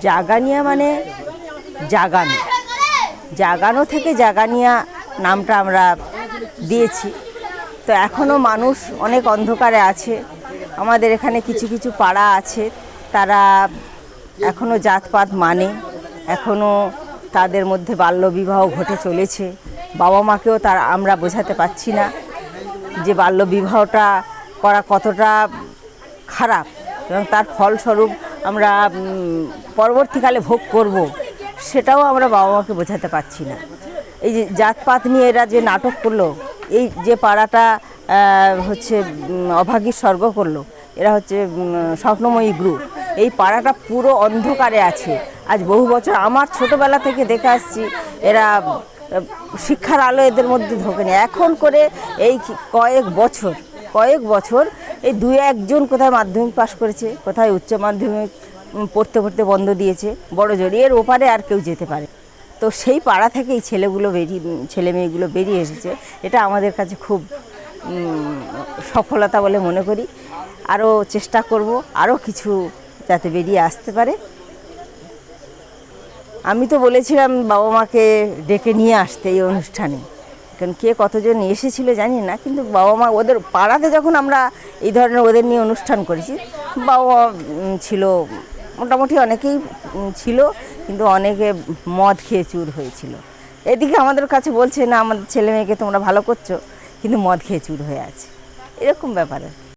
জাগানিয়া মানে জাগানো, জাগানো থেকে জাগানিয়া নামটা আমরা দিয়েছি। তো এখনও মানুষ অনেক অন্ধকারে আছে। আমাদের এখানে কিছু কিছু পাড়া আছে, তারা এখনও জাতপাত মানে, এখনও তাদের মধ্যে বাল্যবিবাহ ঘটে চলেছে। বাবা মাকেও তারা আমরা বোঝাতে পারছি না যে বাল্যবিবাহটা করা কতটা খারাপ এবং তার ফলস্বরূপ আমরা পরবর্তীকালে ভোগ করব, সেটাও আমরা বাবা মাকে বোঝাতে পারছি না। এই যে জাতপাত নিয়ে এরা যে নাটক করলো, এই যে পাড়াটা হচ্ছে অভাগীর স্বর্গ করলো, এরা হচ্ছে স্বপ্নময়ী গ্রুপ। এই পাড়াটা পুরো অন্ধকারে আছে আজ বহু বছর। আমার ছোটোবেলা থেকে দেখে আসছি এরা শিক্ষার আলো এদের মধ্যে ঢোকেনি। এখন করে এই কয়েক বছর এই দু একজন কোথায় মাধ্যমিক পাশ করেছে, কোথায় উচ্চ মাধ্যমিক পড়তে পড়তে বন্ধ দিয়েছে, বড় জোর এর ওপারে আর কেউ যেতে পারে। তো সেই পাড়া থেকেই ছেলে মেয়েগুলো বেরিয়ে এসেছে। এটা আমাদের কাছে খুব সফলতা বলে মনে করি। আরও চেষ্টা করব আরও কিছু যাতে বেরিয়ে আসতে পারে। আমি তো বলেছিলাম বাবা মাকে ডেকে নিয়ে আসতে এই অনুষ্ঠানে, কারণ কে কতজন এসেছিল জানি না, কিন্তু বাবা মা ওদের পাড়াতে যখন আমরা এই ধরনের ওদের নিয়ে অনুষ্ঠান করেছি, বাবা মা ছিল মোটামুটি অনেকেই ছিল, কিন্তু অনেকে মদ খেয়ে চুর হয়েছিল। এদিকে আমাদের কাছে বলছে না আমাদের ছেলে মেয়েকে তোমরা ভালো করছো, কিন্তু মদ খেয়ে চুর হয়ে আছে, এরকম ব্যাপারে।